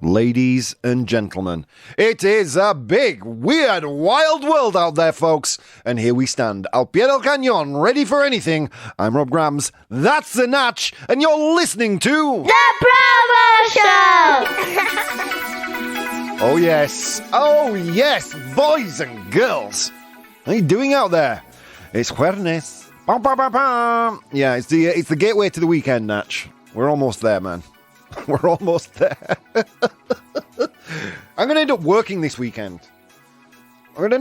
Ladies and gentlemen, it is a big, weird, wild world out there, folks. And here we stand, al pie del cañón, ready for anything. I'm Rob Grams, that's the Natch, and you're listening to... The ProBoh Show! Oh yes, boys and girls. How are you doing out there? It's Jueves. Bum, bum, bum, bum. Yeah, it's the gateway to the weekend, Natch. We're almost there, man. We're almost there. I'm going to end up working this weekend. Dude,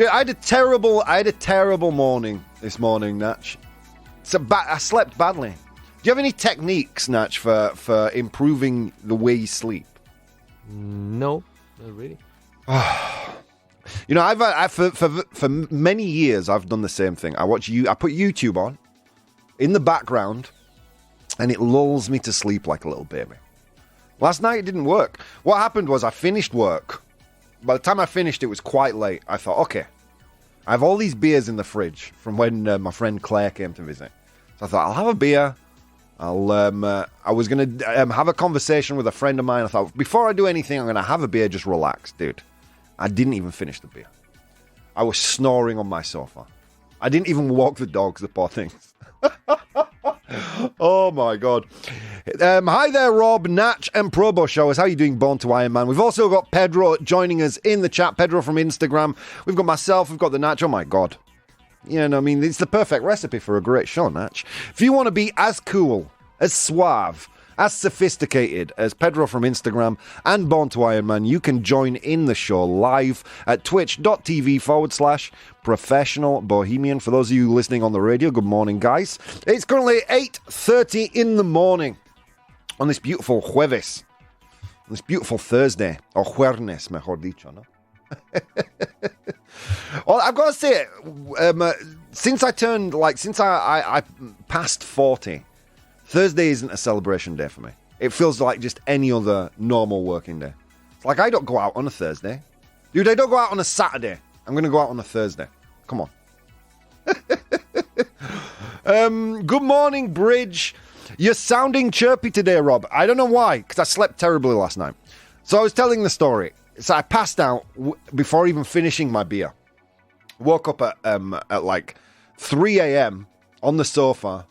I had a terrible morning this morning, Natch. I slept badly. Do you have any techniques, Natch, for improving the way you sleep? No, not really. You know, I've for many years I've done the same thing. I put YouTube on in the background, and it lulls me to sleep like a little baby. Last night it didn't work. What happened was I finished work. By the time I finished, it was quite late. I thought, okay, I have all these beers in the fridge from when my friend Claire came to visit. So I thought, I'll have a beer. I was going to have a conversation with a friend of mine. I thought, before I do anything, I'm going to have a beer, just relax, dude. I didn't even finish the beer. I was snoring on my sofa. I didn't even walk the dogs, the poor things. Oh my God. Hi there, Rob, Natch, and ProBoh Show. How are you doing, Born to Iron Man? We've also got Pedro joining us in the chat. Pedro from Instagram. We've got myself. We've got the Natch. Oh my God. Yeah, no, I mean, it's the perfect recipe for a great show, Natch. If you want to be as cool, as suave, as sophisticated as Pedro from Instagram and Born to Iron Man, you can join in the show live at twitch.tv/professional bohemian. For those of you listening on the radio, good morning, guys. It's currently 8:30 in the morning on this beautiful jueves, on this beautiful Thursday, or jueves, mejor dicho, no? Well, I've got to say, since I passed 40, Thursday isn't a celebration day for me. It feels like just any other normal working day. It's like I don't go out on a Thursday. Dude, I don't go out on a Saturday. I'm going to go out on a Thursday. Come on. Good morning, Bridge. You're sounding chirpy today, Rob. I don't know why, because I slept terribly last night. So I was telling the story. So I passed out before even finishing my beer. Woke up at like 3 a.m. on the sofa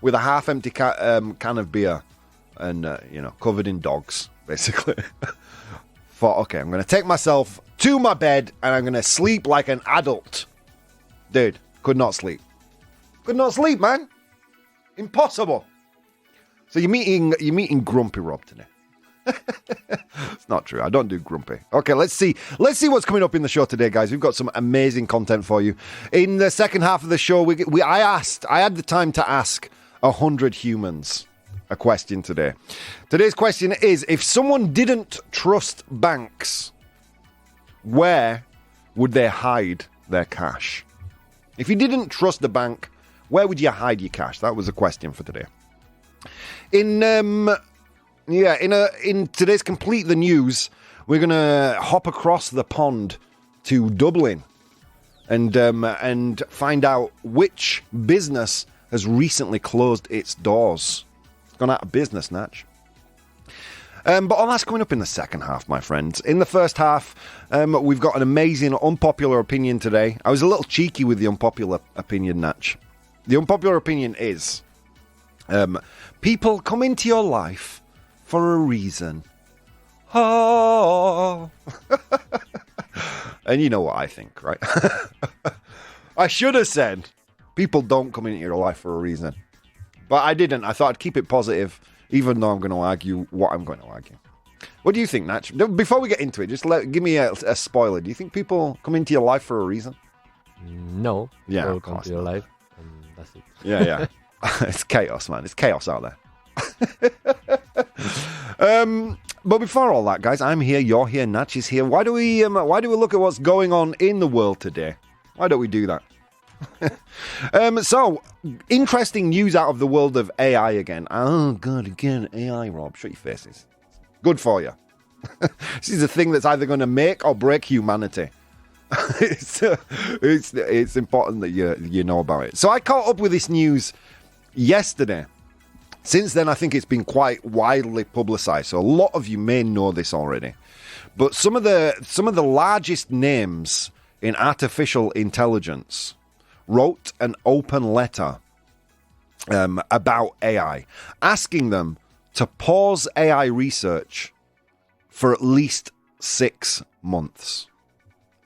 with a half-empty can of beer and, covered in dogs, basically. Thought, okay, I'm going to take myself to my bed and I'm going to sleep like an adult. Dude, could not sleep. Could not sleep, man. Impossible. So you're meeting Grumpy Rob today. It's not true. I don't do grumpy. Okay, let's see what's coming up in the show today, guys. We've got some amazing content for you. In the second half of the show, I had the time to ask 100 humans a question today. Today's question is, if someone didn't trust banks, where would they hide their cash? If you didn't trust the bank, where would you hide your cash? That was a question for today. In today's Complete the News, we're going to hop across the pond to Dublin and find out which business has recently closed its doors. It's gone out of business, Natch. But all that's coming up in the second half, my friends. In the first half, we've got an amazing unpopular opinion today. I was a little cheeky with the unpopular opinion, Natch. The unpopular opinion is people come into your life for a reason. Oh. And you know what I think, right? I should have said, people don't come into your life for a reason. But I didn't. I thought I'd keep it positive, even though I'm going to argue what I'm going to argue. What do you think, Natch? Before we get into it, just give me a spoiler. Do you think people come into your life for a reason? No. Yeah, They'll of come course to your not. life, and that's it. Yeah. It's chaos, man. It's chaos out there. But before all that, guys, I'm here, you're here, Natch is here. Why do we look at what's going on in the world today? Why don't we do that? So, interesting news out of the world of AI again. Oh, God, again, AI, Rob. Shut your faces. Good for you. This is a thing that's either going to make or break humanity. It's important that you know about it. So I caught up with this news yesterday. Since then, I think it's been quite widely publicized. So a lot of you may know this already. But some of the largest names in artificial intelligence wrote an open letter about AI, asking them to pause AI research for at least 6 months.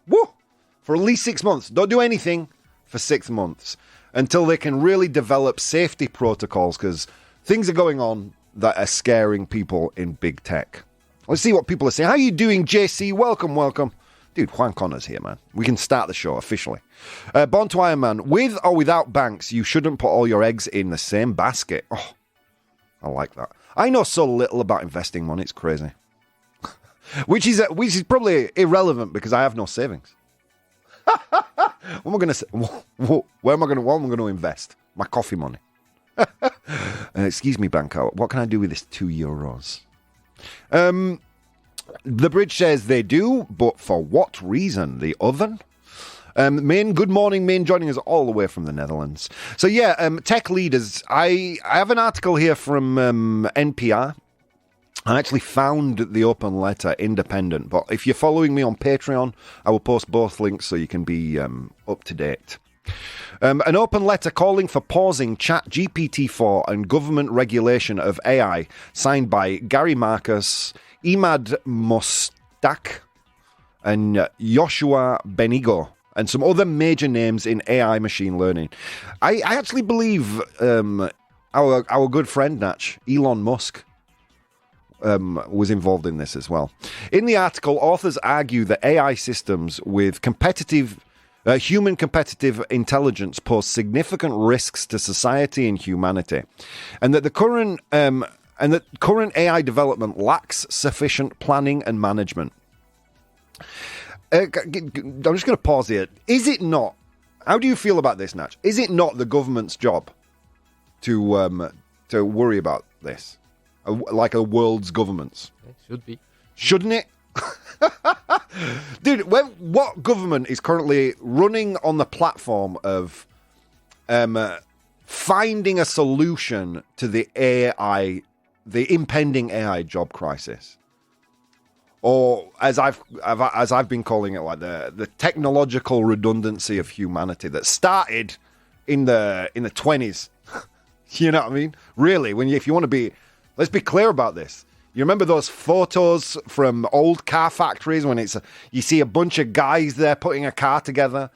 Woo! For at least 6 months. Don't do anything for 6 months until they can really develop safety protocols, because things are going on that are scaring people in big tech. Let's see what people are saying. How are you doing, JC? Welcome, welcome. Dude, Juan Connor's here, man. We can start the show officially. Born to Iron Man. With or without banks, you shouldn't put all your eggs in the same basket. Oh, I like that. I know so little about investing money. It's crazy. which is probably irrelevant because I have no savings. What am I going to say? What am I going to invest? My coffee money. Excuse me, banker. What can I do with this €2? The bridge says they do, but for what reason? The oven? Maine, good morning, Maine, joining us all the way from the Netherlands. So yeah, tech leaders. I have an article here from NPR. I actually found the open letter independent, but if you're following me on Patreon, I will post both links so you can be up to date. An open letter calling for pausing ChatGPT-4 and government regulation of AI, signed by Gary Marcus, Imad Mostak, and Joshua Benigo, and some other major names in AI machine learning. I actually believe our good friend, Natch, Elon Musk, was involved in this as well. In the article, authors argue that AI systems with human competitive intelligence pose significant risks to society and humanity, and that the current AI development lacks sufficient planning and management. I'm just going to pause here. Is it not? How do you feel about this, Natch? Is it not the government's job to worry about this, like a world's governments? It should be. Shouldn't it? Dude, what government is currently running on the platform of finding a solution to the impending AI job crisis? Or as I've been calling it, like the technological redundancy of humanity that started in the 20s. You know what I mean? Really, if you want to be, let's be clear about this. You remember those photos from old car factories when you see a bunch of guys there putting a car together,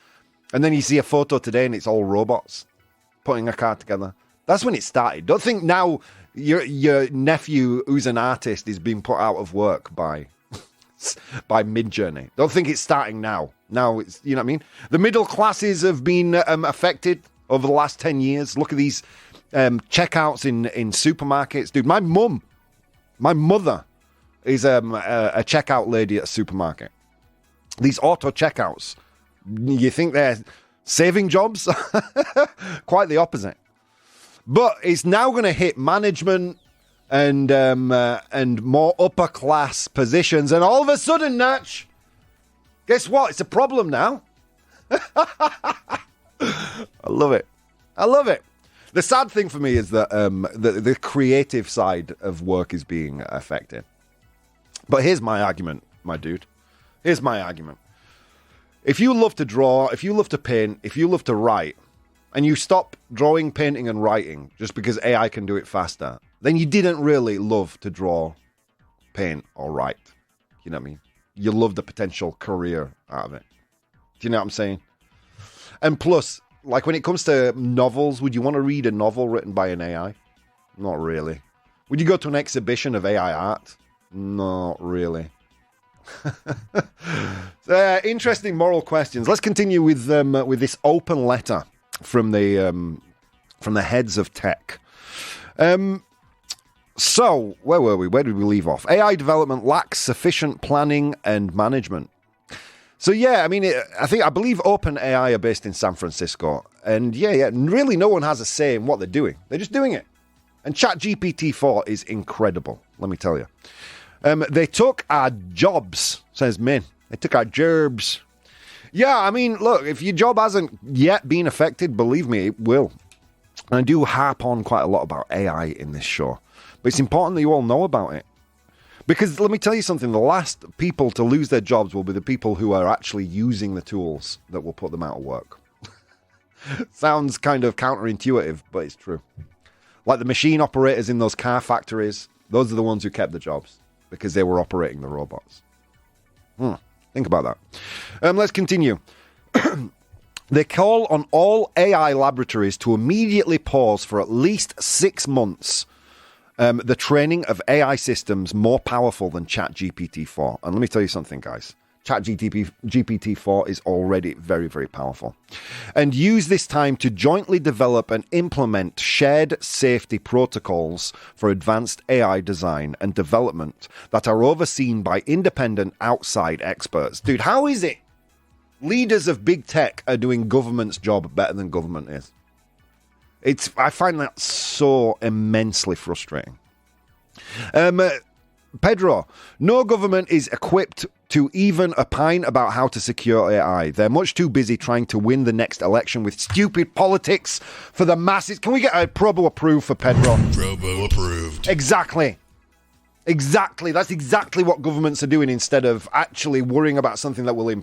and then you see a photo today and it's all robots putting a car together? That's when it started. Don't think now your nephew, who's an artist, is being put out of work by Midjourney. Don't think it's starting now. Now it's, you know what I mean? The middle classes have been affected over the last 10 years. Look at these checkouts in supermarkets. Dude, my mother is a checkout lady at a supermarket. These auto checkouts, you think they're saving jobs? Quite the opposite. But it's now going to hit management and more upper class positions, and all of a sudden, Natch, guess what? It's a problem now. I love it. I love it. The sad thing for me is that the creative side of work is being affected. But here's my argument, my dude. Here's my argument. If you love to draw, if you love to paint, if you love to write, and you stop drawing, painting, and writing just because AI can do it faster, then you didn't really love to draw, paint, or write. You know what I mean? You love the potential career out of it. Do you know what I'm saying? And plus, like when it comes to novels, would you want to read a novel written by an AI? Not really. Would you go to an exhibition of AI art? Not really. Interesting moral questions. Let's continue with this open letter from the heads of tech. So, where were we? Where did we leave off? AI development lacks sufficient planning and management. So, yeah, I mean, I believe OpenAI are based in San Francisco. And, yeah, really no one has a say in what they're doing. They're just doing it. And ChatGPT-4 is incredible, let me tell you. They took our jobs, says Min. They took our gerbs. Yeah, I mean, look, if your job hasn't yet been affected, believe me, it will. And I do harp on quite a lot about AI in this show. But it's important that you all know about it. Because let me tell you something, the last people to lose their jobs will be the people who are actually using the tools that will put them out of work. Sounds kind of counterintuitive, but it's true. Like the machine operators in those car factories, those are the ones who kept the jobs because they were operating the robots. Think about that. Let's continue. They call on all AI laboratories to immediately pause for at least 6 months the training of AI systems more powerful than ChatGPT-4. And let me tell you something, guys. ChatGPT-4 is already very, very powerful. And use this time to jointly develop and implement shared safety protocols for advanced AI design and development that are overseen by independent outside experts. Dude, how is it leaders of big tech are doing government's job better than government is? I find that so immensely frustrating. Pedro, no government is equipped to even opine about how to secure AI. They're much too busy trying to win the next election with stupid politics for the masses. Can we get a ProBoh approved for Pedro? ProBoh approved. Exactly. That's exactly what governments are doing instead of actually worrying about something that will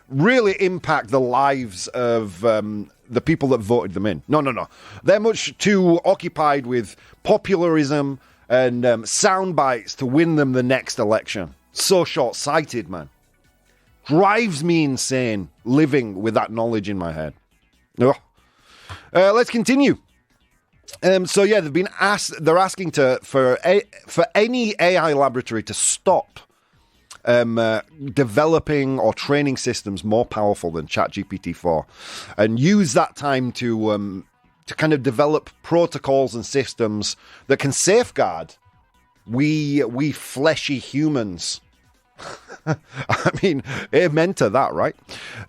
really impact the lives of the people that voted them in. No. They're much too occupied with popularism and sound bites to win them the next election. So short-sighted, man. Drives me insane living with that knowledge in my head. Oh. Let's continue. So yeah, they've been asked. They're asking for any AI laboratory to stop developing or training systems more powerful than ChatGPT-4, and use that time to kind of develop protocols and systems that can safeguard we fleshy humans. I mean, amen to that, right?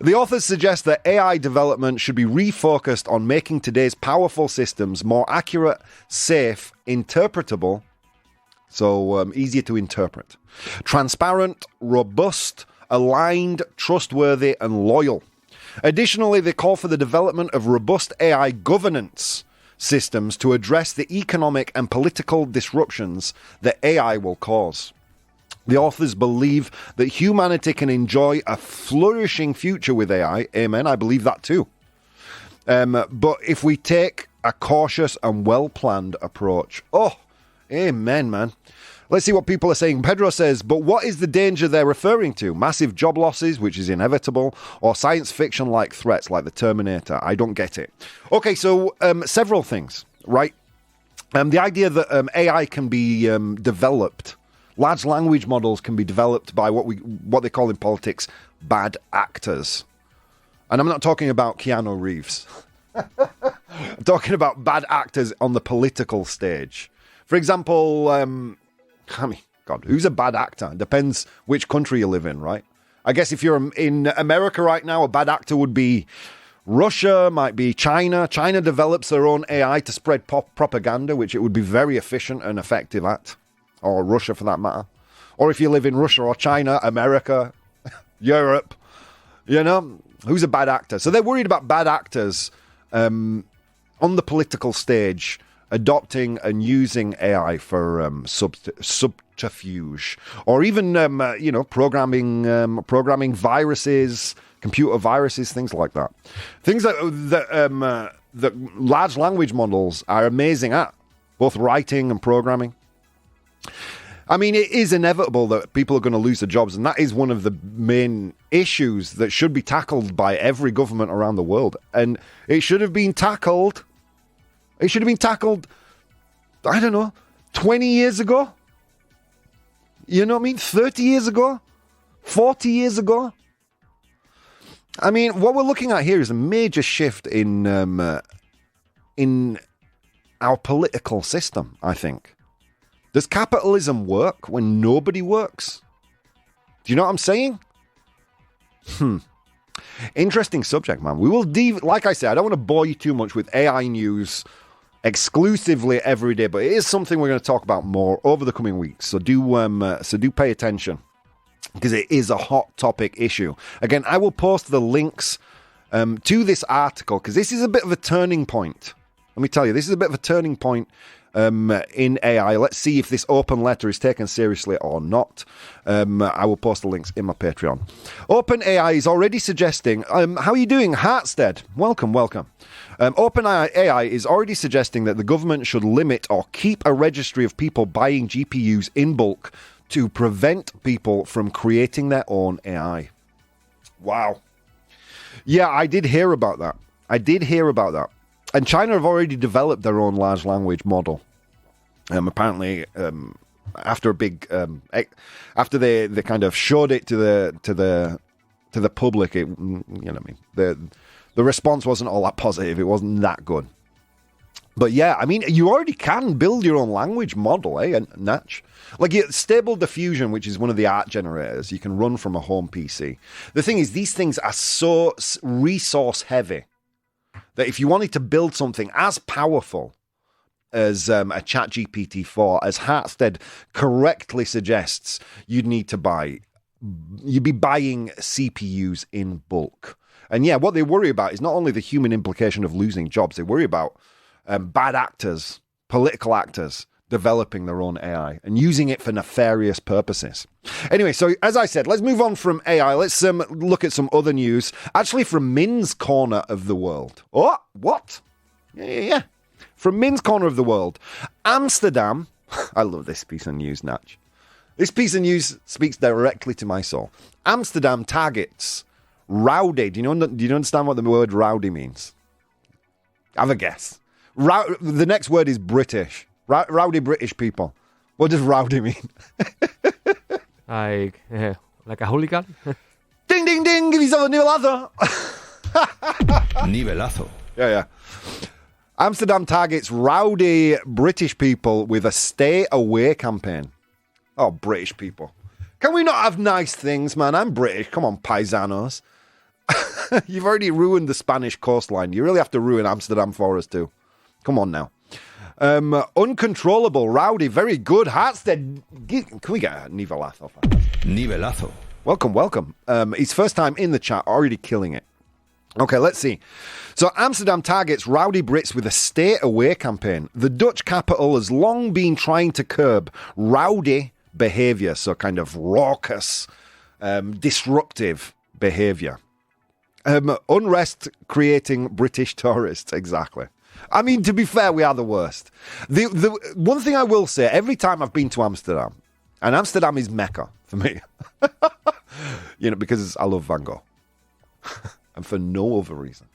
The authors suggest that AI development should be refocused on making today's powerful systems more accurate, safe, interpretable, so easier to interpret, transparent, robust, aligned, trustworthy, and loyal. Additionally, they call for the development of robust AI governance systems to address the economic and political disruptions that AI will cause. The authors believe that humanity can enjoy a flourishing future with AI. Amen, I believe that too. But if we take a cautious and well-planned approach. Oh, amen, man. Let's see what people are saying. Pedro says, but what is the danger they're referring to? Massive job losses, which is inevitable, or science fiction-like threats like the Terminator? I don't get it. Okay, so several things, right? The idea that AI can be developed, large language models can be developed by what they call in politics bad actors. And I'm not talking about Keanu Reeves. I'm talking about bad actors on the political stage. For example, I mean, God, who's a bad actor? It depends which country you live in, right? I guess if you're in America right now, a bad actor would be Russia, might be China. China develops their own AI to spread propaganda, which it would be very efficient and effective at. Or Russia, for that matter. Or if you live in Russia or China, America, Europe, you know, who's a bad actor? So they're worried about bad actors on the political stage adopting and using AI for subterfuge, or even programming viruses, computer viruses, things like that. Things that large language models are amazing at, both writing and programming. I mean, it is inevitable that people are going to lose their jobs, and that is one of the main issues that should be tackled by every government around the world. And it should have been tackled. It should have been tackled, I don't know, 20 years ago? You know what I mean? 30 years ago? 40 years ago? I mean, what we're looking at here is a major shift in our political system, I think. Does capitalism work when nobody works? Do you know what I'm saying? Interesting subject, man. We will like I said, I don't want to bore you too much with AI news exclusively every day, but it is something we're going to talk about more over the coming weeks. So do pay attention, because it is a hot topic issue. Again, I will post the links to this article, because this is a bit of a turning point Let me tell you, this is a bit of a turning point in AI. Let's see if this open letter is taken seriously or not. I will post the links in my Patreon. OpenAI is already suggesting... how are you doing, Hartstead? Welcome. OpenAI is already suggesting that the government should limit or keep a registry of people buying GPUs in bulk to prevent people from creating their own AI. Wow. Yeah, I did hear about that. And China have already developed their own large language model. Apparently, after a big, after they kind of showed it to the public, it, you know what I mean, the response wasn't all that positive. It wasn't that good. But yeah, I mean, you already can build your own language model, Natch? Like Stable Diffusion, which is one of the art generators, you can run from a home PC. The thing is, these things are so resource heavy that if you wanted to build something as powerful as a ChatGPT-4, as Hartstead correctly suggests, you'd be buying CPUs in bulk. And yeah, what they worry about is not only the human implication of losing jobs, they worry about bad actors, political actors, developing their own AI and using it for nefarious purposes. Anyway, so as I said, let's move on from AI. Let's look at some other news, actually from Min's corner of the world. Oh, what? Yeah. From Min's corner of the world. Amsterdam. I love this piece of news, Natch. This piece of news speaks directly to my soul. Amsterdam targets rowdy. Do you understand what the word rowdy means? Have a guess. The next word is British. Rowdy British people. What does rowdy mean? Like a hooligan? Ding, ding, ding. Give yourself a nivelazo. Nivelazo. Yeah. Amsterdam targets rowdy British people with a stay away campaign. Oh, British people. Can we not have nice things, man? I'm British. Come on, paisanos. You've already ruined the Spanish coastline. You really have to ruin Amsterdam for us too. Come on now. Uncontrollable, rowdy, very good. Hartstead, can we get a nivelazo? Nivelazo. Welcome. His first time in the chat, already killing it. Okay, let's see. So Amsterdam targets rowdy Brits with a stay away campaign. The Dutch capital has long been trying to curb rowdy behaviour, so kind of raucous, disruptive behaviour. Unrest creating British tourists, exactly. I mean, to be fair, we are the worst. The one thing I will say, every time I've been to Amsterdam, and Amsterdam is Mecca for me, because I love Van Gogh, and for no other reason.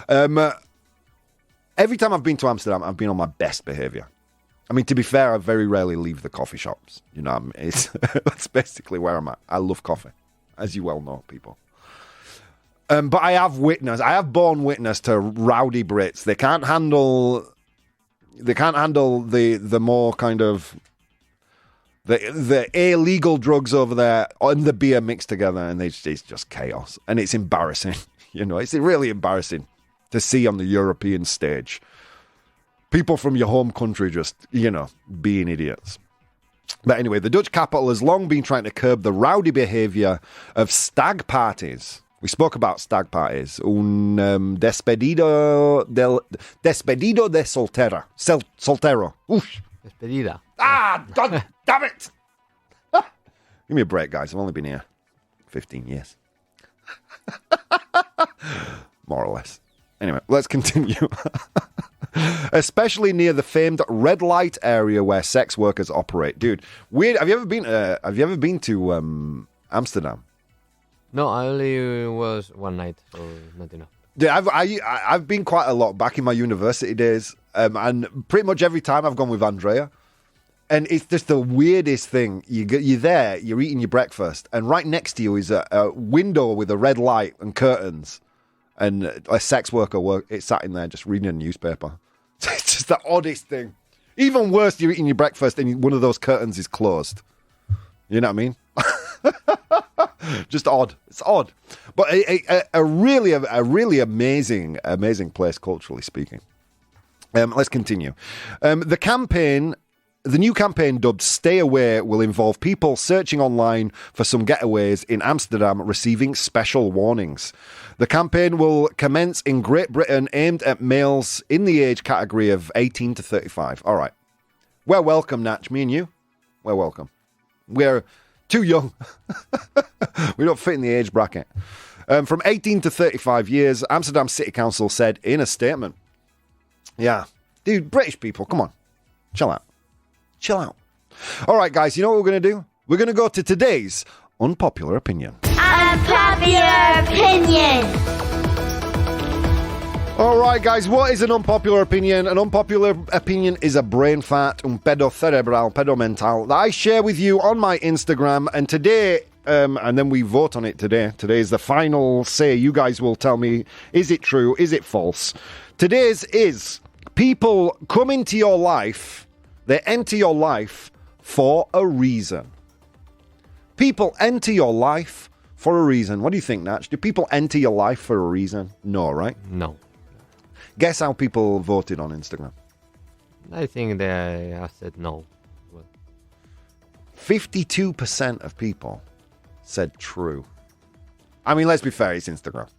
Every time I've been to Amsterdam, I've been on my best behaviour. I mean, to be fair, I very rarely leave the coffee shops. That's basically where I'm at. I love coffee, as you well know, people. But I have borne witness to rowdy Brits. They can't handle the more kind of the illegal drugs over there and the beer mixed together, and it's just chaos. And it's embarrassing. It's really embarrassing to see on the European stage people from your home country just, being idiots. But anyway, the Dutch capital has long been trying to curb the rowdy behaviour of stag parties. We spoke about stag parties. Despedido de soltero. Oof. Despedida. God damn it! Give me a break, guys. I've only been here 15 years. More or less. Anyway, let's continue. Especially near the famed red light area where sex workers operate. Dude, weird. Have you ever been to Amsterdam? No, I only was one night, so not enough. Yeah, I've been quite a lot back in my university days, and pretty much every time I've gone with Andrea, and it's just the weirdest thing. You're there, you're eating your breakfast, and right next to you is a window with a red light and curtains, and a sex worker it's sat in there just reading a newspaper. It's just the oddest thing. Even worse, you're eating your breakfast and one of those curtains is closed. You know what I mean? Just odd. It's odd, but a really amazing place culturally speaking. Let's continue. The campaign The new campaign dubbed Stay Away will involve people searching online for some getaways in Amsterdam receiving special warnings. The campaign will commence in Great Britain, aimed at males in the age category of 18 to 35. All right. We're welcome, Natch. Me and you, we're welcome. We're too young. We don't fit in the age bracket. From 18 to 35 years, Amsterdam City Council said in a statement. Yeah. Dude, British people, come on. Chill out. Chill out. All right, guys, you know what we're going to do? We're going to go to today's unpopular opinion. Unpopular opinion. All right, guys, what is an unpopular opinion? An unpopular opinion is a brain fat, un pedo cerebral, pedo mental, that I share with you on my Instagram. And today, and then we vote on it today. Today is the final say. You guys will tell me, is it true? Is it false? Today's is people come into your life, they enter your life for a reason. People enter your life for a reason. What do you think, Natch? Do people enter your life for a reason? No, right? No. Guess how people voted on Instagram. I think they have said no. 52% of people said true. I mean, let's be fair, it's Instagram.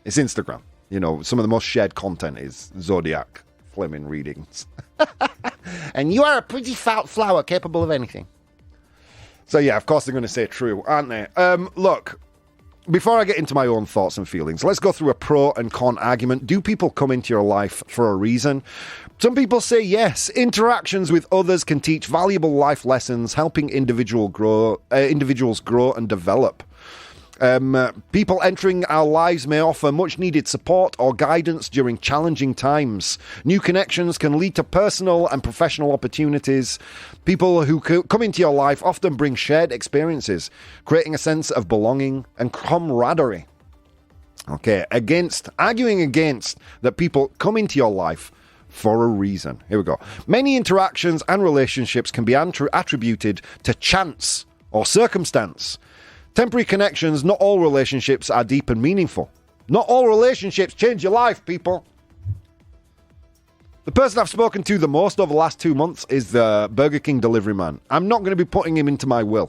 It's Instagram. You know, some of the most shared content is Zodiac Fleming readings. And you are a pretty fat flower capable of anything. So yeah, of course they're going to say true, aren't they? Look, before I get into my own thoughts and feelings, let's go through a pro and con argument. Do people come into your life for a reason? Some people say yes. Interactions with others can teach valuable life lessons, helping individuals grow and develop. People entering our lives may offer much needed support or guidance during challenging times. New connections can lead to personal and professional opportunities. People who come into your life often bring shared experiences, creating a sense of belonging and camaraderie. Okay, arguing against that people come into your life for a reason. Here we go. Many interactions and relationships can be attributed to chance or circumstance. Temporary connections, not all relationships are deep and meaningful. Not all relationships change your life, people. The person I've spoken to the most over the last 2 months is the Burger King delivery man. I'm not going to be putting him into my will.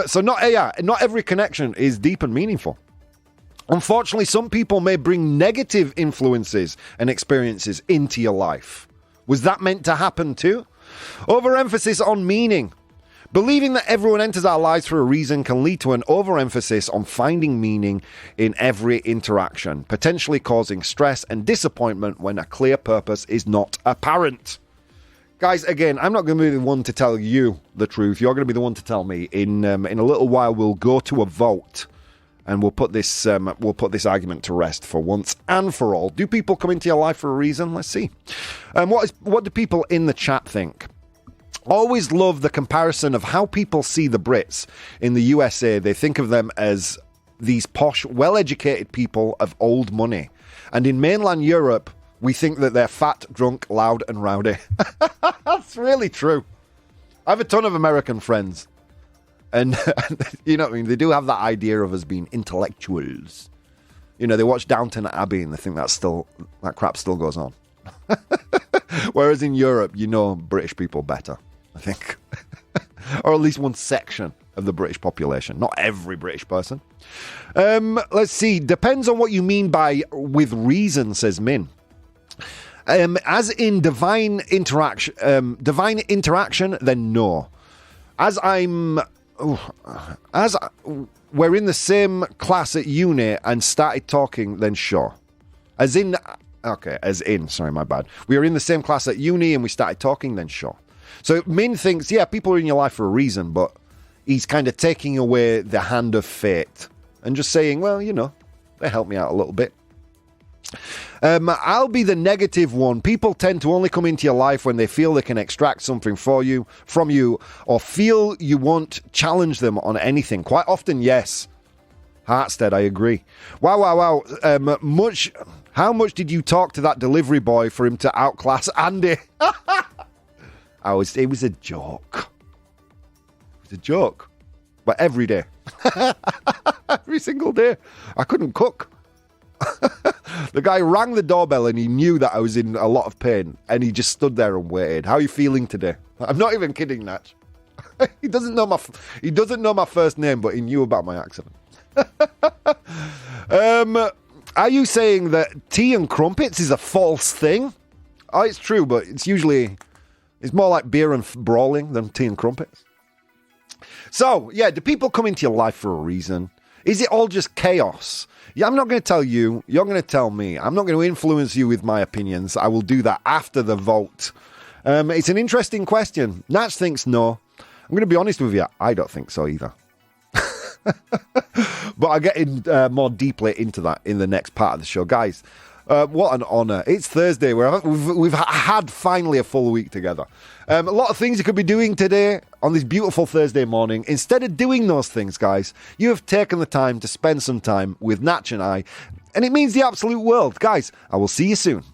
So not every connection is deep and meaningful. Unfortunately, some people may bring negative influences and experiences into your life. Was that meant to happen too? Overemphasis on meaning. Believing that everyone enters our lives for a reason can lead to an overemphasis on finding meaning in every interaction, potentially causing stress and disappointment when a clear purpose is not apparent. Guys, again, I'm not going to be the one to tell you the truth. You're going to be the one to tell me. In a little while, we'll go to a vote, and we'll put this argument to rest for once and for all. Do people come into your life for a reason? Let's see. What do people in the chat think? Always love the comparison of how people see the Brits in the USA. They think of them as these posh, well-educated people of old money. And in mainland Europe, we think that they're fat, drunk, loud, and rowdy. That's really true. I have a ton of American friends. And, you know what I mean? They do have that idea of us being intellectuals. You know, they watch Downton Abbey and they think that crap still goes on. Whereas in Europe, you know British people better, I think. Or at least one section of the British population. Not every British person. Let's see. Depends on what you mean by with reason, says Min. As in divine interaction, then no. As we're in the same class at uni and started talking, then sure. Sorry, my bad. We were in the same class at uni and we started talking, then sure. So Min thinks, yeah, people are in your life for a reason, but he's kind of taking away the hand of fate and just saying, well, you know, they helped me out a little bit. I'll be the negative one. People tend to only come into your life when they feel they can extract something from you, or feel you won't challenge them on anything. Quite often, yes. Hartstead, I agree. Wow. How much did you talk to that delivery boy for him to outclass Andy? It was a joke. It was a joke. But every day. Every single day. I couldn't cook. The guy rang the doorbell and he knew that I was in a lot of pain and he just stood there and waited. How are you feeling today? I'm not even kidding, Natch. He doesn't know my first name, but he knew about my accident. Are you saying that tea and crumpets is a false thing? Oh, it's true, but it's more like beer and brawling than tea and crumpets. So, yeah, do people come into your life for a reason? Is it all just chaos? Yeah, I'm not going to tell you. You're going to tell me. I'm not going to influence you with my opinions. I will do that after the vote. It's an interesting question. Natch thinks no. I'm going to be honest with you. I don't think so either. But I'll get in more deeply into that in the next part of the show. Guys, what an honour. It's Thursday. We've had finally a full week together. A lot of things you could be doing today on this beautiful Thursday morning. Instead of doing those things, guys, you have taken the time to spend some time with Natch and I, and it means the absolute world. Guys, I will see you soon.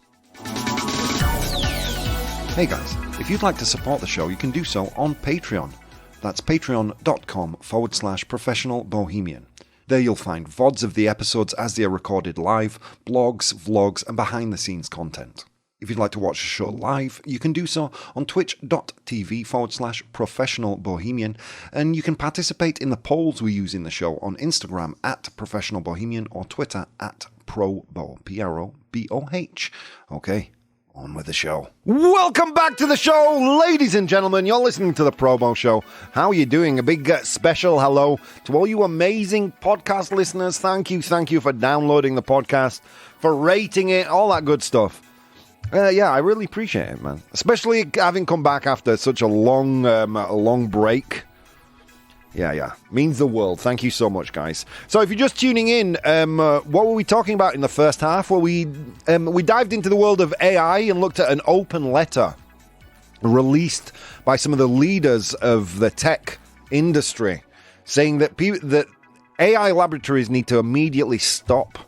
Hey guys, if you'd like to support the show, you can do so on Patreon. That's patreon.com/professional bohemian. There you'll find VODs of the episodes as they are recorded live, blogs, vlogs, and behind-the-scenes content. If you'd like to watch the show live, you can do so on twitch.tv/professional bohemian, and you can participate in the polls we use in the show on Instagram @professional bohemian or Twitter @ProBoh, ProBoh. Okay, on with the show. Welcome back to the show, ladies and gentlemen. You're listening to the ProBoh Show. How are you doing? A big special hello to all you amazing podcast listeners. Thank you for downloading the podcast, for rating it, all that good stuff. Yeah, I really appreciate it, man. Especially having come back after such a long break. Yeah. Means the world. Thank you so much, guys. So if you're just tuning in, what were we talking about in the first half? Well, we dived into the world of AI and looked at an open letter released by some of the leaders of the tech industry, saying that that AI laboratories need to immediately stop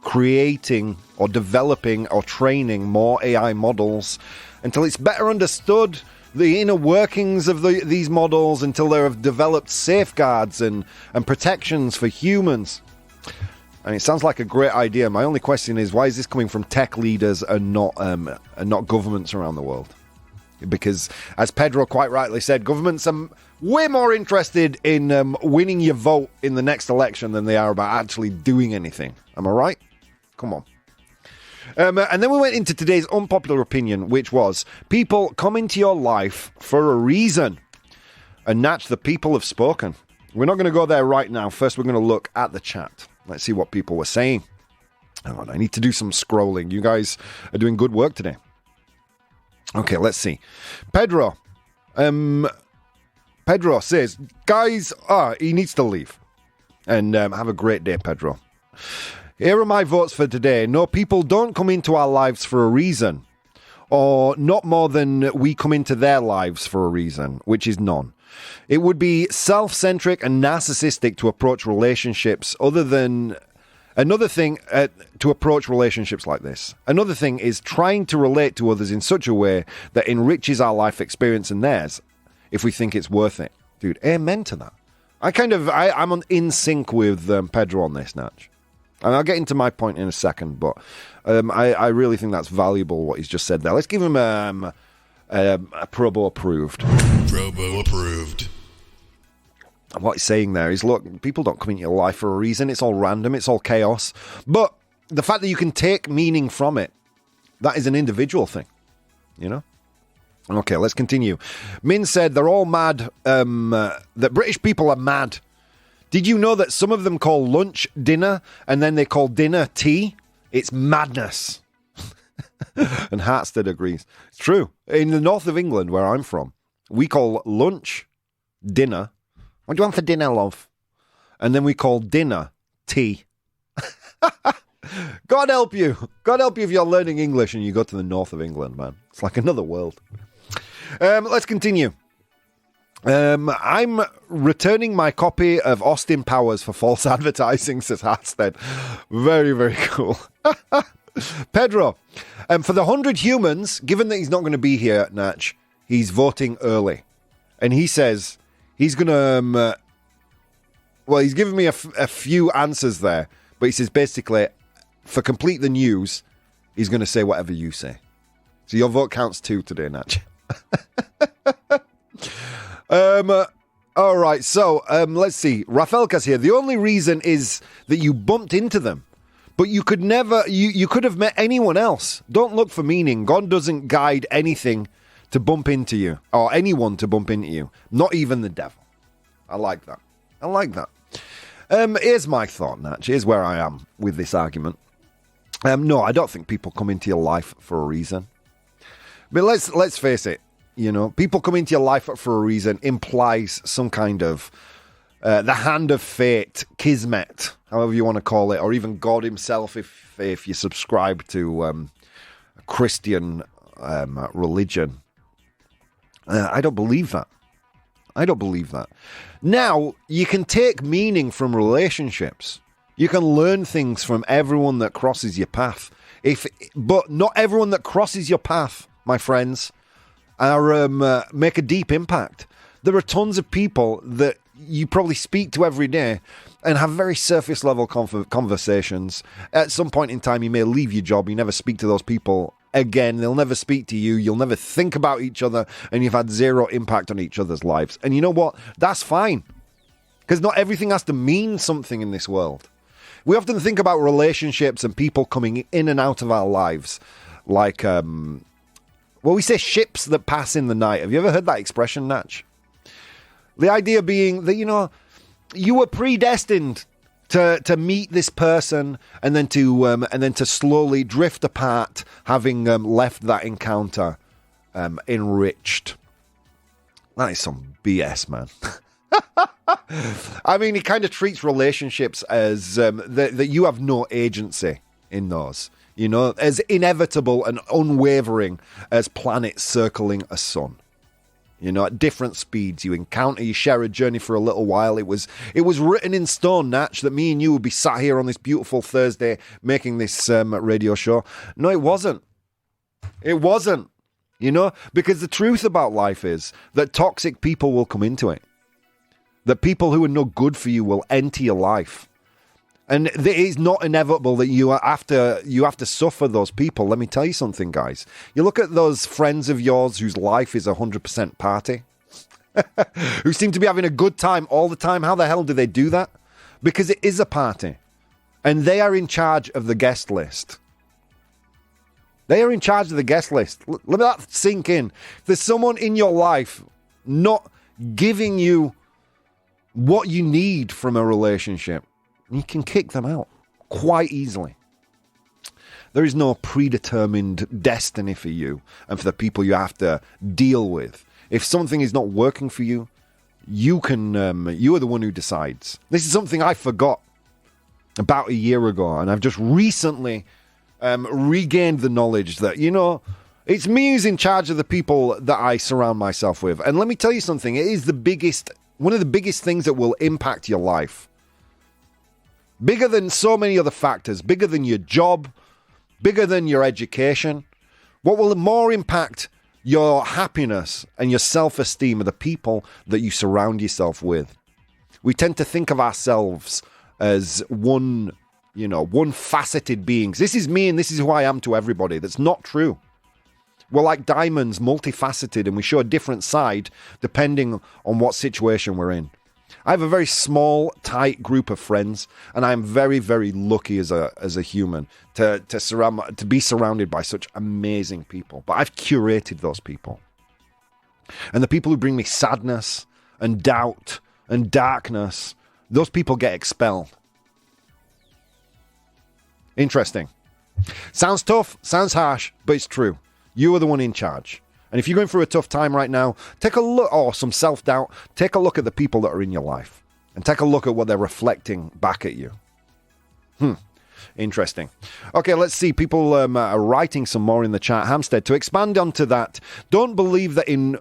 creating or developing or training more AI models until it's better understood the inner workings of these models, until they have developed safeguards and protections for humans. And it sounds like a great idea. My only question is, why is this coming from tech leaders and not governments around the world? Because, as Pedro quite rightly said, governments are way more interested in winning your vote in the next election than they are about actually doing anything. Am I right? Come on. And then we went into today's unpopular opinion, which was, people come into your life for a reason. And Natch, the people have spoken. We're not going to go there right now. First, we're going to look at the chat. Let's see what people were saying. Hang on, I need to do some scrolling. You guys are doing good work today. Okay, let's see. Pedro says, guys, he needs to leave. And have a great day, Pedro. Here are my votes for today. No, people don't come into our lives for a reason. Or not more than we come into their lives for a reason, which is none. It would be self-centric and narcissistic to approach relationships Another thing to approach relationships like this. Another thing is trying to relate to others in such a way that enriches our life experience and theirs, if we think it's worth it. Dude, amen to that. I'm in sync with Pedro on this, Natch. And I'll get into my point in a second, but I really think that's valuable, what he's just said there. Let's give him a ProBoh approved. ProBoh approved. What he's saying there is, look, people don't come into your life for a reason. It's all random. It's all chaos. But the fact that you can take meaning from it, that is an individual thing, you know? Okay, let's continue. Min said they're all mad, that British people are mad. Did you know that some of them call lunch dinner and then they call dinner tea? It's madness. And Hartstead agrees. It's true. In the north of England, where I'm from, we call lunch dinner. What do you want for dinner, love? And then we call dinner tea. God help you. God help you if you're learning English and you go to the north of England, man. It's like another world. Let's continue. I'm returning my copy of Austin Powers for false advertising, says Hartstead. Very, very cool. Pedro, for the 100 humans, given that he's not going to be here, Natch, he's voting early. And he says he's going to... he's given me a few answers there, but he says basically, for Complete the News, he's going to say whatever you say. So your vote counts too today, Natch. All right, so let's see. Rafelka's here. The only reason is that you bumped into them. But you could never, you could have met anyone else. Don't look for meaning. God doesn't guide anything to bump into you, or anyone to bump into you. Not even the devil. I like that. I like that. Here's my thought, Natch. Here's where I am with this argument. No, I don't think people come into your life for a reason. But let's face it. You know, people come into your life for a reason implies some kind of the hand of fate, kismet, however you want to call it, or even God himself if you subscribe to a Christian religion. I don't believe that. I don't believe that. Now, you can take meaning from relationships. You can learn things from everyone that crosses your path. But not everyone that crosses your path, my friends, make a deep impact. There are tons of people that you probably speak to every day and have very surface level conversations. At some point in time, you may leave your job. You never speak to those people again. They'll never speak to you. You'll never think about each other, and you've had zero impact on each other's lives. And you know what? That's fine, because not everything has to mean something in this world. We often think about relationships and people coming in and out of our lives like, we say ships that pass in the night. Have you ever heard that expression, Natch? The idea being that, you know, you were predestined to meet this person and then to slowly drift apart, having left that encounter enriched. That is some BS, man. I mean, he kind of treats relationships as that you have no agency in those. You know, as inevitable and unwavering as planets circling a sun. You know, at different speeds, you encounter, you share a journey for a little while. It was written in stone, Natch, that me and you would be sat here on this beautiful Thursday making this radio show. No, it wasn't. It wasn't. You know, because the truth about life is that toxic people will come into it. That people who are no good for you will enter your life. And it is not inevitable that you have to suffer those people. Let me tell you something, guys. You look at those friends of yours whose life is 100% party, who seem to be having a good time all the time. How the hell do they do that? Because it is a party. And they are in charge of the guest list. They are in charge of the guest list. Let that sink in. If there's someone in your life not giving you what you need from a relationship, you can kick them out quite easily. There is no predetermined destiny for you and for the people you have to deal with. If something is not working for you, you are the one who decides. This is something I forgot about a year ago, and I've just recently regained the knowledge that, you know, it's me who's in charge of the people that I surround myself with. And let me tell you something, it is one of the biggest things that will impact your life. Bigger than so many other factors, bigger than your job, bigger than your education. What will more impact your happiness and your self-esteem are the people that you surround yourself with. We tend to think of ourselves as one-faceted beings. This is me and this is who I am to everybody. That's not true. We're like diamonds, multifaceted, and we show a different side depending on what situation we're in. I have a very small, tight group of friends, and I'm very, very lucky as a human to be surrounded by such amazing people. But I've curated those people. And the people who bring me sadness and doubt and darkness, those people get expelled. Interesting. Sounds tough, sounds harsh, but it's true. You are the one in charge. And if you're going through a tough time right now, take a look, or some self-doubt, take a look at the people that are in your life. And take a look at what they're reflecting back at you. Interesting. Okay, let's see. People are writing some more in the chat. Hampstead, to expand onto that, don't believe in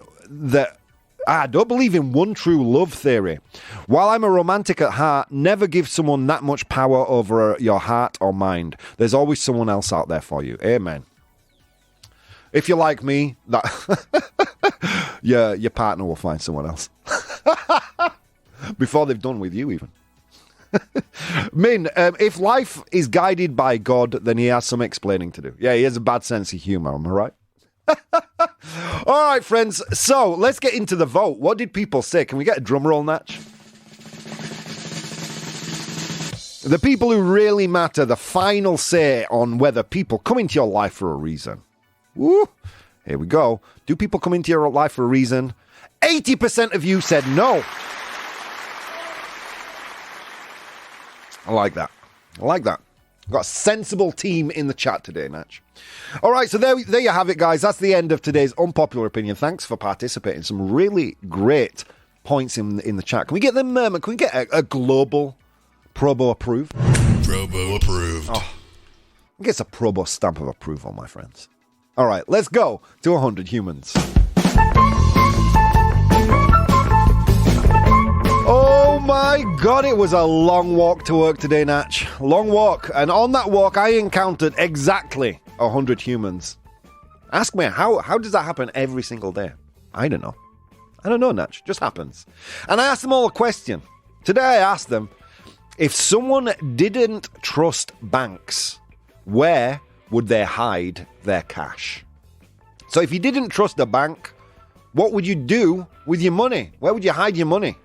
one true love theory. While I'm a romantic at heart, never give someone that much power over your heart or mind. There's always someone else out there for you. Amen. If you're like me, your partner will find someone else. Before they've done with you, even. Min, if life is guided by God, then he has some explaining to do. Yeah, he has a bad sense of humor, am I right? All right, friends. So let's get into the vote. What did people say? Can we get a drum roll, Natch? The people who really matter, the final say on whether people come into your life for a reason. Woo! Here we go. Do people come into your life for a reason? 80% of you said no. I like that. Got a sensible team in the chat today, Natch. All right, so there you have it, guys. That's the end of today's unpopular opinion. Thanks for participating. Some really great points in the chat. Can we get them? Can we get a global ProBoh approved? ProBoh approved. Oh, I guess a ProBoh stamp of approval, my friends. All right, let's go to 100 humans. Oh my God, it was a long walk to work today, Natch. Long walk. And on that walk, I encountered exactly 100 humans. Ask me, how does that happen every single day? I don't know, Natch. Just happens. And I asked them all a question. Today I asked them, if someone didn't trust banks, where would they hide their cash? So if you didn't trust a bank, what would you do with your money? Where would you hide your money?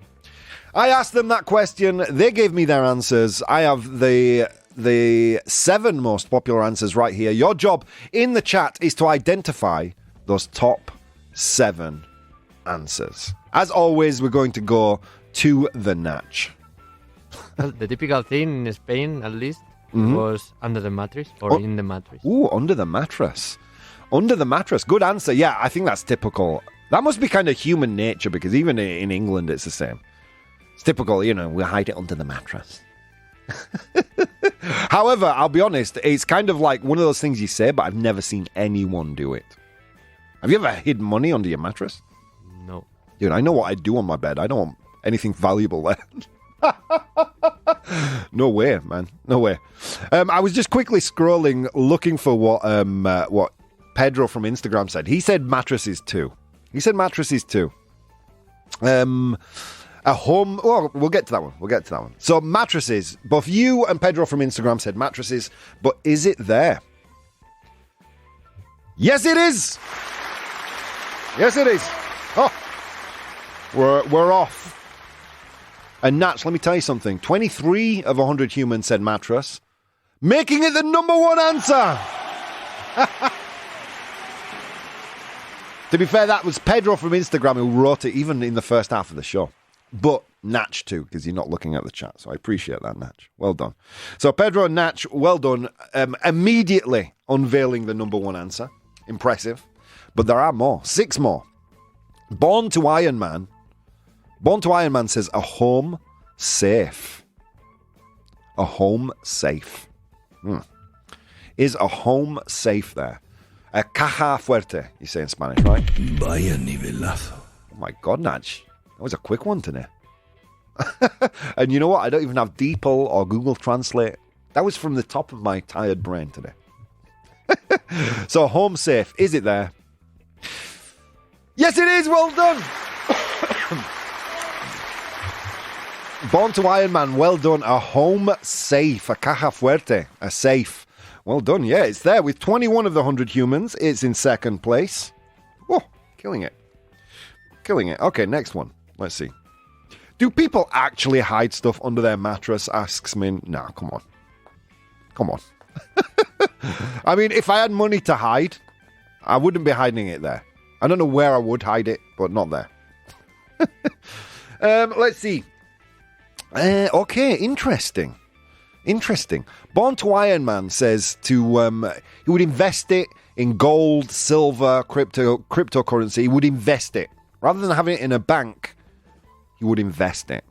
I asked them that question. They gave me their answers. I have the 7 most popular answers right here. Your job in the chat is to identify those top 7 answers. As always, we're going to go to the Natch. Well, the typical thing in Spain, at least, was under the mattress or in the mattress. Ooh, under the mattress. Under the mattress. Good answer. Yeah, I think that's typical. That must be kind of human nature because even in England, it's the same. It's typical, we hide it under the mattress. However, I'll be honest, it's kind of like one of those things you say, but I've never seen anyone do it. Have you ever hid money under your mattress? No. Dude, I know what I do on my bed. I don't want anything valuable there. No way, man. No way. I was just quickly scrolling, looking for what Pedro from Instagram said. He said mattresses too. A home... Oh, we'll get to that one. So mattresses. Both you and Pedro from Instagram said mattresses, but is it there? Yes, it is. Oh, we're off. And Natch, let me tell you something. 23 of 100 humans said mattress, making it the number 1 answer. To be fair, that was Pedro from Instagram who wrote it even in the first half of the show. But Natch too, because you're not looking at the chat. So I appreciate that, Natch. Well done. So Pedro and Natch, well done. Immediately unveiling the number 1 answer. Impressive. But there are more. 6 more. Born to Iron Man says a home safe. A home safe. Is a home safe there? A caja fuerte, you say in Spanish, right? Vaya nivelazo. Oh my God, Natch. That was a quick one today. And you know what? I don't even have DeepL or Google Translate. That was from the top of my tired brain today. So home safe, is it there? Yes, it is. Well done. Born to Iron Man, well done. A home safe, a caja fuerte, a safe. Well done. Yeah, it's there with 21 of the 100 humans. It's in second place. Oh, killing it. Okay, next one. Let's see. Do people actually hide stuff under their mattress? Asks Min. Nah, come on. I mean, if I had money to hide, I wouldn't be hiding it there. I don't know where I would hide it, but not there. Let's see. Okay, interesting. Born to Iron Man says he would invest it in gold, silver, cryptocurrency. He would invest it. Rather than having it in a bank, he would invest it.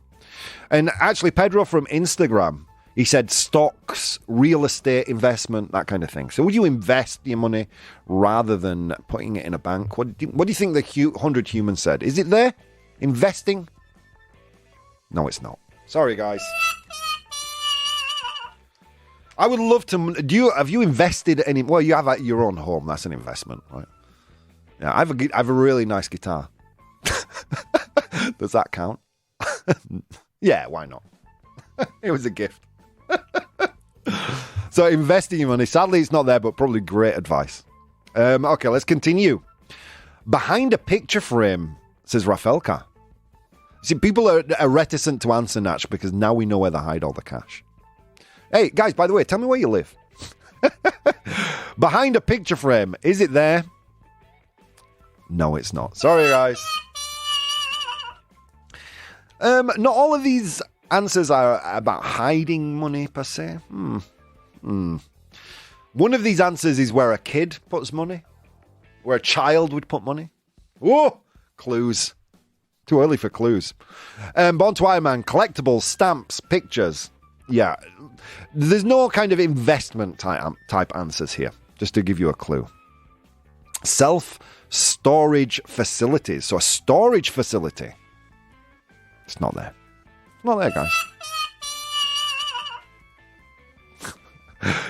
And actually, Pedro from Instagram, he said stocks, real estate investment, that kind of thing. So would you invest your money rather than putting it in a bank? What do you think the 100 humans said? Is it there? Investing? No, it's not. Sorry, guys. I would love to... Have you invested any... Well, you have your own home. That's an investment, right? Yeah, I have a really nice guitar. Does that count? Yeah, why not? It was a gift. So investing your money. Sadly, it's not there, but probably great advice. Okay, let's continue. Behind a picture frame, says Rafelka. See, people are reticent to answer, Natch, because now we know where they hide all the cash. Hey, guys, by the way, tell me where you live. Behind a picture frame, is it there? No, it's not. Sorry, guys. Not all of these answers are about hiding money, per se. One of these answers is where a kid puts money. Where a child would put money. Whoa! Clues. Too early for clues. Born to Iron Man, collectibles, stamps, pictures. Yeah. There's no kind of investment type answers here, just to give you a clue. Self-storage facilities. So a storage facility. It's not there. Not there, guys.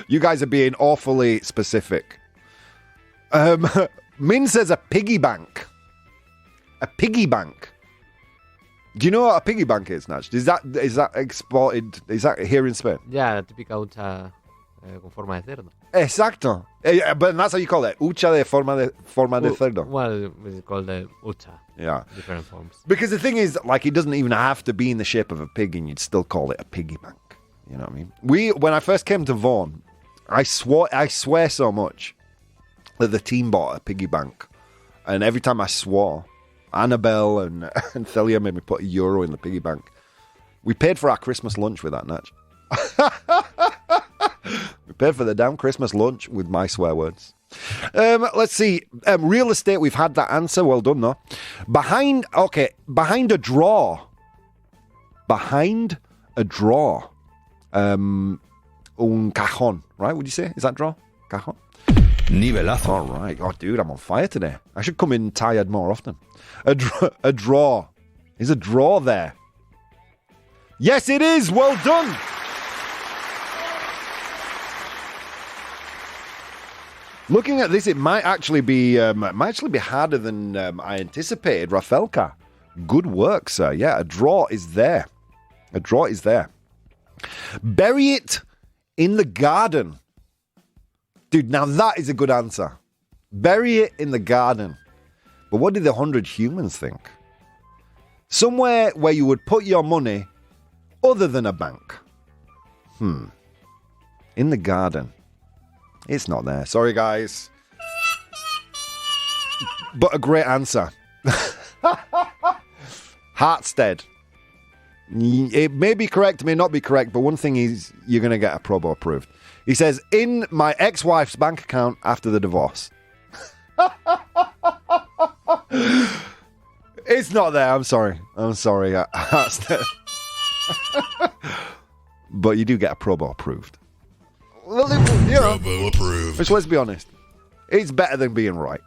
You guys are being awfully specific. Min says a piggy bank. A piggy bank. Do you know what a piggy bank is, Natch? Is that exported? Is that here in Spain? Yeah, la típica hucha con forma de cerdo. Exacto. But that's how you call it. Hucha de forma de cerdo. Well, it's called the hucha. Yeah. Different forms. Because the thing is, like, it doesn't even have to be in the shape of a pig, and you'd still call it a piggy bank. You know what I mean? When I first came to Vaughan, I swear so much that the team bought a piggy bank, and every time I swore, Annabelle and Thelia made me put €1 in the piggy bank. We paid for our Christmas lunch with that, Natch. We paid for the damn Christmas lunch with my swear words. Let's see. Real estate, we've had that answer. Well done, though. Behind a drawer. Behind a drawer. Un cajón, right? Would you say? Is that drawer? Cajón? Nivelazo. All right. Oh, dude, I'm on fire today. I should come in tired more often. A drawer. Is a drawer there? Yes, it is. Well done. Looking at this, it might actually be harder than I anticipated. Rafelka, good work, sir. Yeah, a drawer is there. A drawer is there. Bury it in the garden. Dude, now that is a good answer. Bury it in the garden. But what did the 100 humans think? Somewhere where you would put your money other than a bank. In the garden. It's not there. Sorry, guys. But a great answer. Hartstead. It may be correct, may not be correct, but one thing is you're going to get a ProBoh approved. He says, in my ex-wife's bank account after the divorce. It's not there. I'm sorry. Hartstead. But you do get a ProBoh approved. Well, you know, ProBoh approved. which, let's be honest, it's better than being right.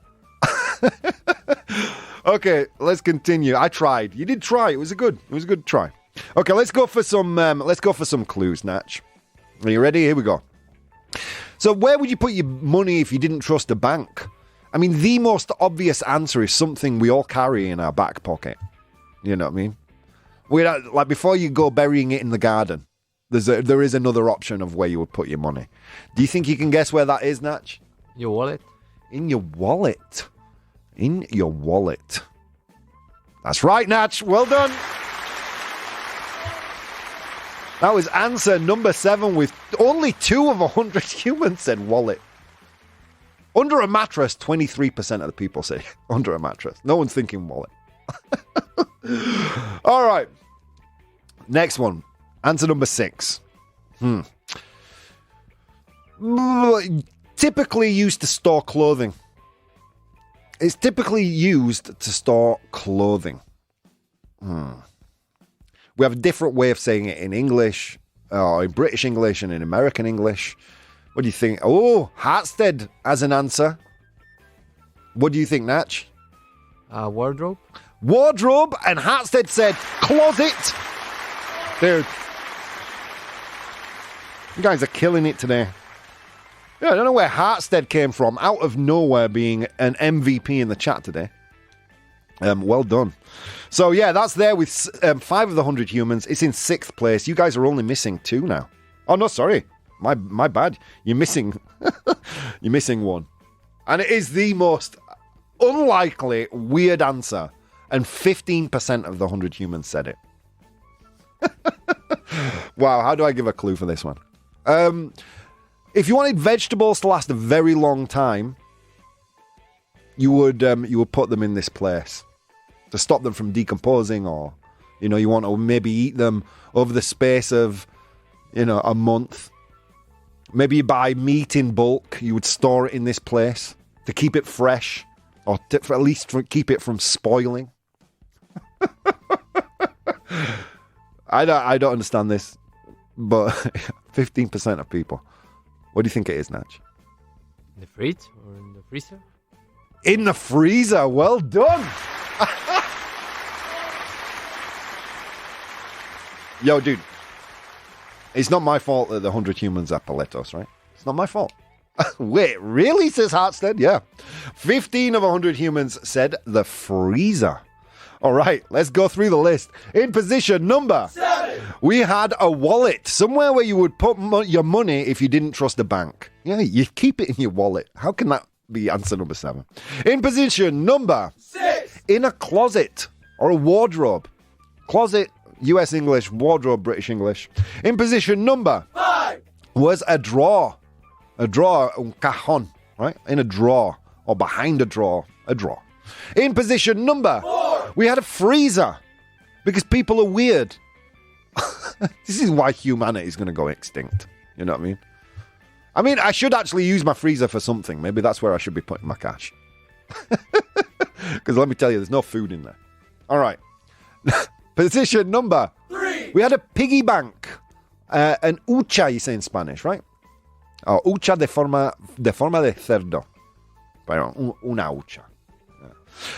Okay, let's continue. I tried. You did try. It was a good try. Okay, let's go for some clues, Natch. Are you ready? Here we go. So, where would you put your money if you didn't trust a bank? I mean, the most obvious answer is something we all carry in our back pocket. You know what I mean? Like, before you go burying it in the garden, there is another option of where you would put your money. Do you think you can guess where that is, Natch? Your wallet? In your wallet. In your wallet. That's right, Natch. Well done. That was answer number 7 with only 2 of 100 humans said wallet. Under a mattress, 23% of the people say under a mattress. No one's thinking wallet. All right. Next one. Answer number 6. Typically used to store clothing. It's typically used to store clothing. We have a different way of saying it in English, or in British English and in American English. What do you think? Oh, Hartstead as an answer. What do you think, Natch? Wardrobe? Wardrobe, and Hartstead said closet. Dude. You guys are killing it today. Yeah, I don't know where Hartstead came from, out of nowhere being an MVP in the chat today. Well done. So, yeah, that's there with 5 of the 100 humans. It's in 6th place. You guys are only missing 2 now. Oh, no, sorry. My bad. You're missing... You're missing 1. And it is the most unlikely, weird answer. And 15% of the 100 humans said it. Wow, how do I give a clue for this one? If you wanted vegetables to last a very long time, you would put them in this place to stop them from decomposing, or you want to maybe eat them over the space of a month. Maybe you buy meat in bulk. You would store it in this place to keep it fresh, or at least keep it from spoiling. I don't understand this, but 15% of people. What do you think it is, Natch? In the fridge or in the freezer? In the freezer. Well done. Yo, dude. It's not my fault that the 100 humans are paletos, right? It's not my fault. Wait, really? Says Hartstead. Yeah. 15 of 100 humans said the freezer. All right, let's go through the list. In position number 7, we had a wallet, somewhere where you would put your money if you didn't trust a bank. Yeah, you keep it in your wallet. How can that be answer number 7? In position number 6, in a closet or a wardrobe. Closet, US English, wardrobe, British English. In position number 5 was a drawer. A drawer, un cajón, right? In a drawer or behind a drawer, a drawer. In position number 4, we had a freezer, because people are weird. This is why humanity is going to go extinct. You know what I mean? I mean, I should actually use my freezer for something. Maybe that's where I should be putting my cash. Because let me tell you, there's no food in there. All right. Position number 3, we had a piggy bank. An hucha, you say in Spanish, right? Oh, hucha de forma de cerdo. Pero una hucha.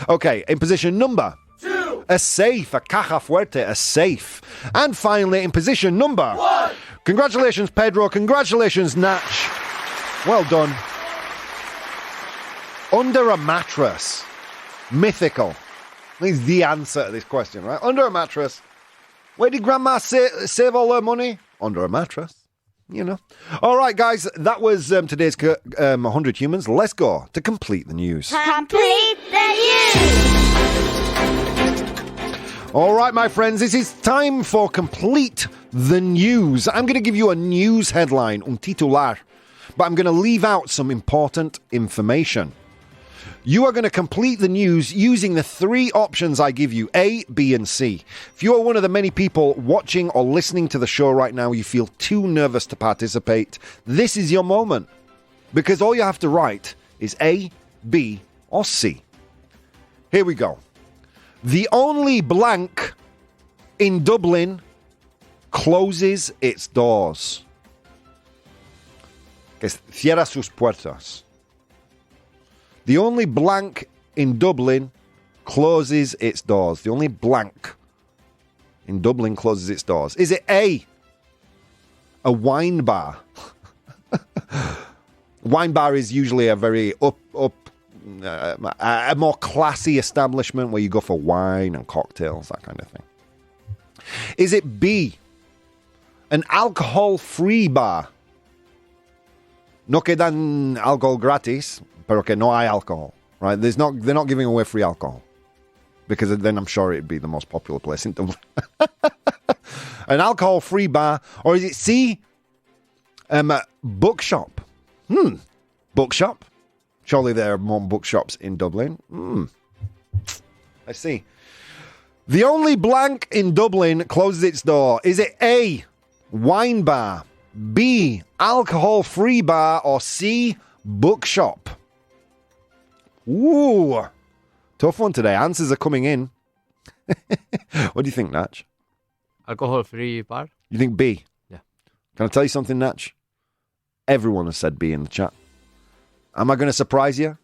Okay, in position number 2, a safe, a caja fuerte, a safe. And finally, in position number 1, congratulations, Pedro. Congratulations, Natch. Well done. Under a mattress. Mythical. Is the answer to this question, right? Under a mattress. Where did Grandma save all her money? Under a mattress. All right, guys, that was today's 100 humans. Let's go to complete the news. Complete the news. All right, my friends, this is time for complete the news. I'm going to give you a news headline, un titular, but I'm going to leave out some important information. You are going to complete the news using the 3 options I give you, A, B, and C. If you are one of the many people watching or listening to the show right now, you feel too nervous to participate, this is your moment. Because all you have to write is A, B, or C. Here we go. The only blank in Dublin closes its doors. Que cierra sus puertas. The only blank in Dublin closes its doors. The only blank in Dublin closes its doors. Is it A, a wine bar? Wine bar is usually a very a more classy establishment where you go for wine and cocktails, that kind of thing. Is it B, an alcohol-free bar? No que dan alcohol gratis, pero que no hay alcohol, right? They're not giving away free alcohol, because then I'm sure it'd be the most popular place in Dublin. An alcohol-free bar, or is it C, bookshop? Bookshop? Surely there are more bookshops in Dublin. I see. The only blank in Dublin closes its door. Is it A, wine bar, B, alcohol-free bar, or C, bookshop? Ooh, tough one today. Answers are coming in. What do you think, Natch? Alcohol-free bar? You think B? Yeah. Can I tell you something, Natch? Everyone has said B in the chat. Am I going to surprise you?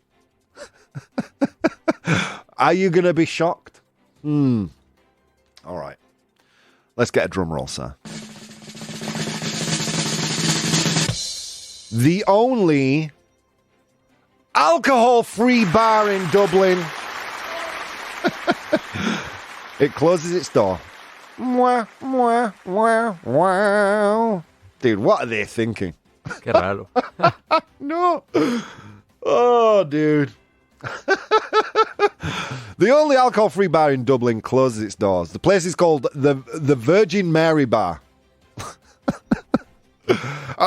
Are you going to be shocked? All right. Let's get a drum roll, sir. The only alcohol-free bar in Dublin It closes its door. Mwah, mwah, mwah, wow. Dude, what are they thinking? Qué raro. No. Oh, dude. The only alcohol-free bar in Dublin closes its doors. The place is called the Virgin Mary Bar.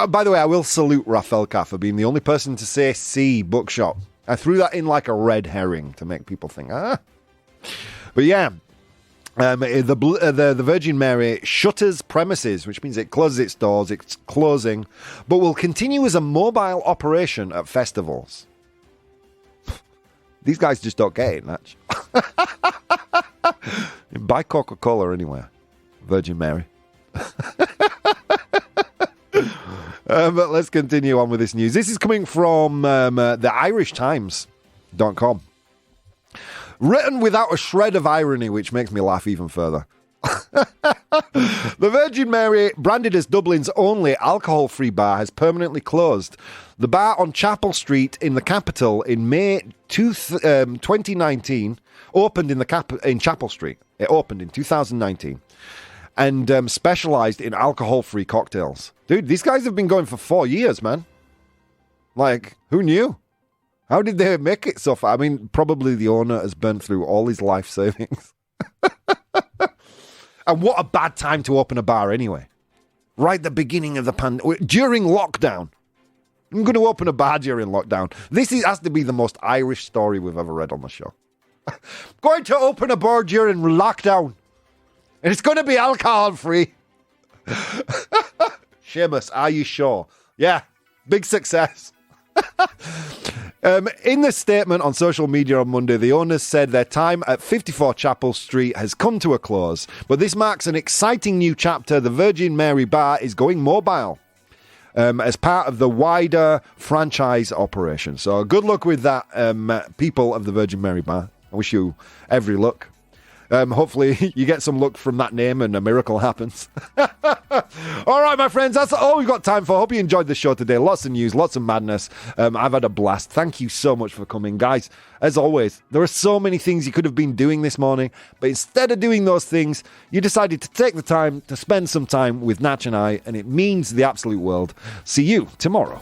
By the way, I will salute Rafael K for being the only person to say C bookshop. I threw that in like a red herring to make people think, ah. But yeah, the Virgin Mary shutters premises, which means it closes its doors, it's closing, but will continue as a mobile operation at festivals. These guys just don't get it, Natch. Buy Coca-Cola anywhere. Virgin Mary. But let's continue on with this news. This is coming from the irishtimes.com. Written without a shred of irony, which makes me laugh even further. The Virgin Mary, branded as Dublin's only alcohol-free bar, has permanently closed. The bar on Chapel Street in the capital in May 2019 opened in Chapel Street. It opened in 2019 and specialized in alcohol-free cocktails. Dude, these guys have been going for 4 years, man. Like, who knew? How did they make it so far? I mean, probably the owner has burnt through all his life savings. And what a bad time to open a bar anyway. Right at the beginning of the pandemic, during lockdown. I'm going to open a bar during lockdown. Has to be the most Irish story we've ever read on the show. Going to open a bar during lockdown. And it's going to be alcohol-free. Seamus, are you sure? Yeah, big success. In the statement on social media on Monday, the owners said their time at 54 Chapel Street has come to a close, but this marks an exciting new chapter. The Virgin Mary Bar is going mobile as part of the wider franchise operation. So good luck with that, people of the Virgin Mary Bar. I wish you every luck. Hopefully you get some luck from that name and a miracle happens. All right, my friends, that's all we've got time for. Hope you enjoyed the show today. Lots of news, lots of madness. I've had a blast. Thank you so much for coming. Guys, as always, there are so many things you could have been doing this morning, but instead of doing those things, you decided to take the time to spend some time with Natch and I, and it means the absolute world. See you tomorrow.